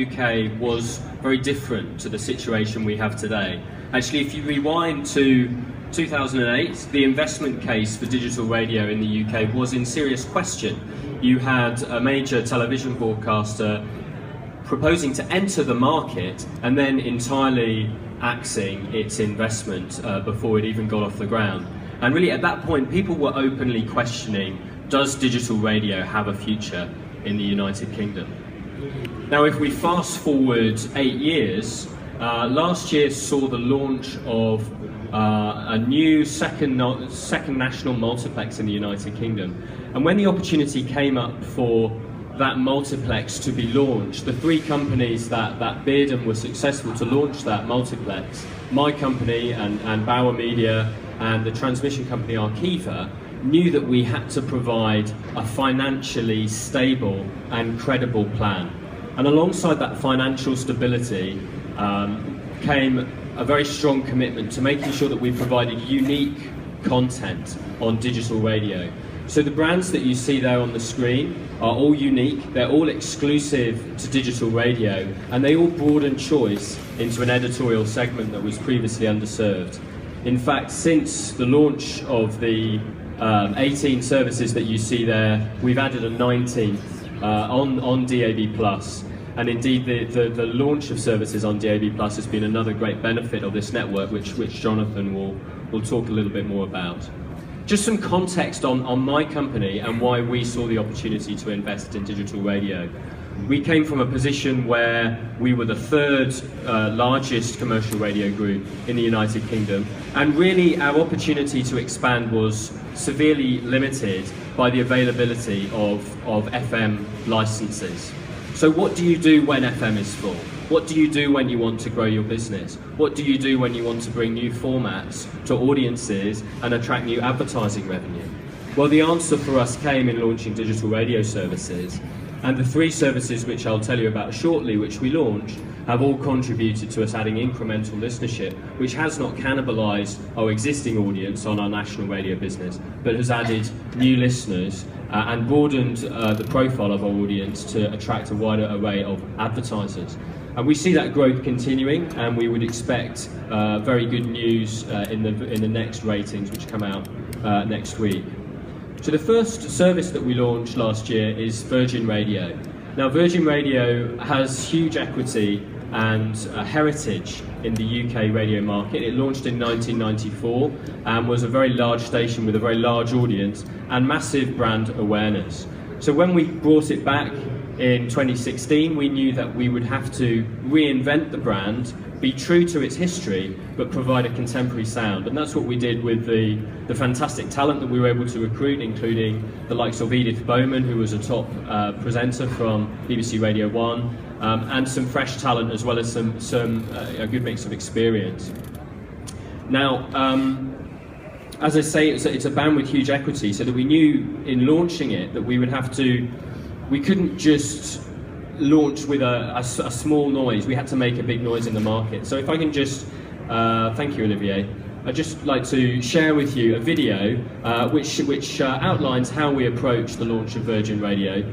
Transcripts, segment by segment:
UK was very different to the situation we have today. Actually, if you rewind to 2008, the investment case for digital radio in the UK was in serious question. You had a major television broadcaster proposing to enter the market and then entirely axing its investment before it even got off the ground. And really at that point, people were openly questioning, does digital radio have a future in the United Kingdom? Now, if we fast forward 8 years, last year saw the launch of a new second national multiplex in the United Kingdom. And when the opportunity came up for that multiplex to be launched, the three companies that bid and were successful to launch that multiplex, my company and Bauer Media and the transmission company Arqiva, knew that we had to provide a financially stable and credible plan. And alongside that financial stability came a very strong commitment to making sure that we provided unique content on digital radio. So the brands that you see there on the screen are all unique, they're all exclusive to digital radio, and they all broaden choice into an editorial segment that was previously underserved. In fact, since the launch of the 18 services that you see there, we've added a 19th on DAB+. And indeed, the launch of services on DAB+ has been another great benefit of this network, which Jonathan will talk a little bit more about. Just some context on my company and why we saw the opportunity to invest in digital radio. We came from a position where we were the third largest commercial radio group in the United Kingdom, and really our opportunity to expand was severely limited by the availability of FM licenses. So what do you do when FM is full? What do you do when you want to grow your business? What do you do when you want to bring new formats to audiences and attract new advertising revenue? Well, the answer for us came in launching digital radio services, and the three services which I'll tell you about shortly, which we launched, have all contributed to us adding incremental listenership, which has not cannibalised our existing audience on our national radio business, but has added new listeners and broadened the profile of our audience to attract a wider array of advertisers. And we see that growth continuing, and we would expect very good news in the next ratings, which come out next week. So the first service that we launched last year is Virgin Radio. Now, Virgin Radio has huge equity and heritage in the UK radio market. It launched in 1994 and was a very large station with a very large audience and massive brand awareness. So when we brought it back in 2016, we knew that we would have to reinvent the brand, be true to its history, but provide a contemporary sound. And that's what we did with the fantastic talent that we were able to recruit, including the likes of Edith Bowman, who was a top presenter from BBC Radio 1, and some fresh talent, as well as a good mix of experience. Now, as I say, it's a band with huge equity, so that we knew in launching it that we couldn't just launch with a small noise. We had to make a big noise in the market. So if I can just, thank you, Olivier. I'd just like to share with you a video which outlines how we approached the launch of Virgin Radio.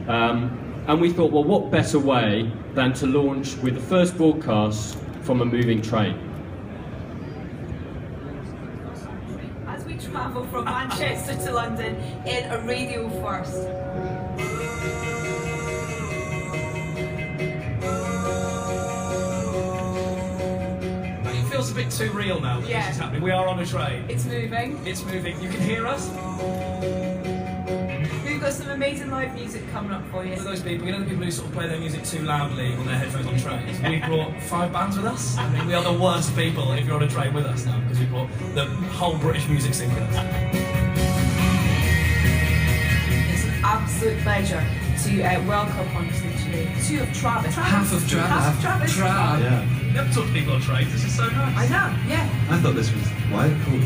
And we thought, well, what better way than to launch with the first broadcast from a moving train? As we travel from Manchester to London in a radio first. It feels a bit too real now that this is happening. We are on a train. It's moving. It's moving. You can hear us? We've got some amazing live music coming up for you. For those people, you know the people who sort of play their music too loudly on their headphones on trains? We brought 5 bands with us. I mean, we are the worst people if you're on a train with us now, because we brought the whole British music scene with us. It's an absolute pleasure to welcome on stage today two of Travis. Half of Travis. Yeah. Never talk to people on trains. This is so nice. I know, yeah. I thought this was quite cool.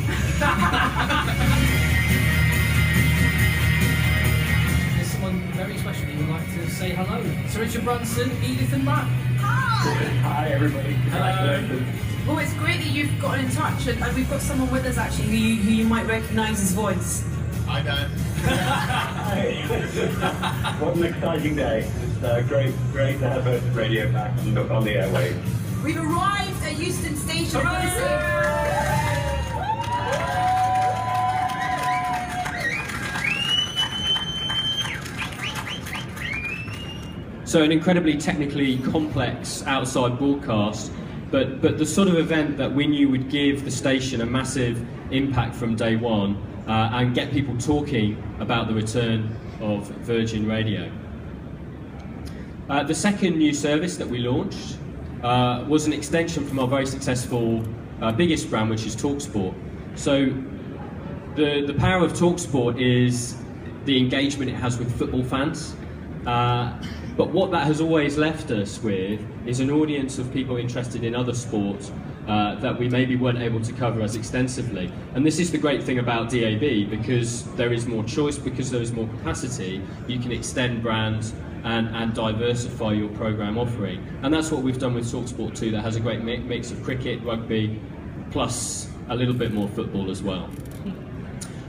There's someone very special who would like to say hello. Sir Richard Branson, Edith and Matt. Hi! Hi everybody. Hello. Well, it's great that you've gotten in touch, and we've got someone with us actually who you might recognise his voice. Hi, Dan. What an exciting day. It's great to have Virgin Radio back on the airwaves. We've arrived at Euston Station. So an incredibly technically complex outside broadcast, but the sort of event that we knew would give the station a massive impact from day one and get people talking about the return of Virgin Radio. The second new service that we launched was an extension from our very successful biggest brand, which is TalkSport. So the power of TalkSport is the engagement it has with football fans. But what that has always left us with is an audience of people interested in other sports that we maybe weren't able to cover as extensively. And this is the great thing about DAB, because there is more choice, because there is more capacity, you can extend brands and diversify your programme offering. And that's what we've done with TalkSport 2, that has a great mix of cricket, rugby, plus a little bit more football as well.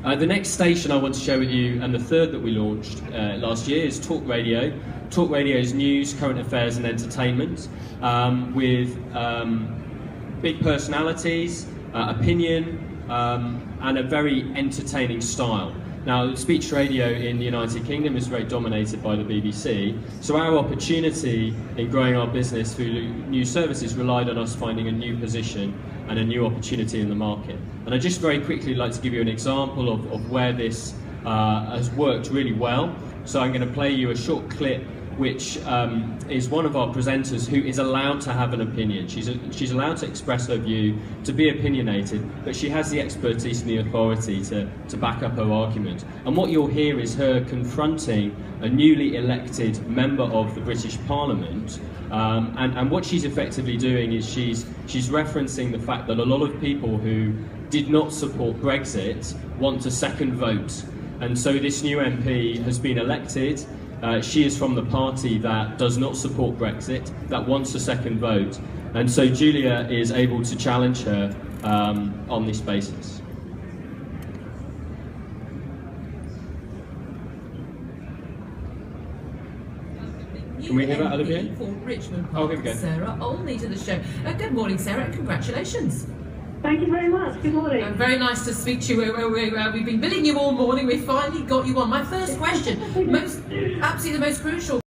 The next station I want to share with you, and the third that we launched last year, is Talk Radio. Talk Radio's news, current affairs and entertainment, with big personalities, opinion, and a very entertaining style. Now, speech radio in the United Kingdom is very dominated by the BBC, so our opportunity in growing our business through new services relied on us finding a new position and a new opportunity in the market. And I just very quickly like to give you an example of where this has worked really well. So I'm going to play you a short clip which is one of our presenters who is allowed to have an opinion. She's allowed to express her view, to be opinionated, but she has the expertise and the authority to back up her argument. And what you'll hear is her confronting a newly elected member of the British Parliament, and what she's effectively doing is she's referencing the fact that a lot of people who did not support Brexit want a second vote. And so this new MP has been elected. She is from the party that does not support Brexit, that wants a second vote. And so Julia is able to challenge her on this basis. Can we hear that, Olivia? For Richmond Oh, Park, here we go. Sarah Olney to the show. Good morning, Sarah, and congratulations. Thank you very much. Good morning. Very nice to speak to you. We've been billing you all morning. We finally got you on. My first question, absolutely the most crucial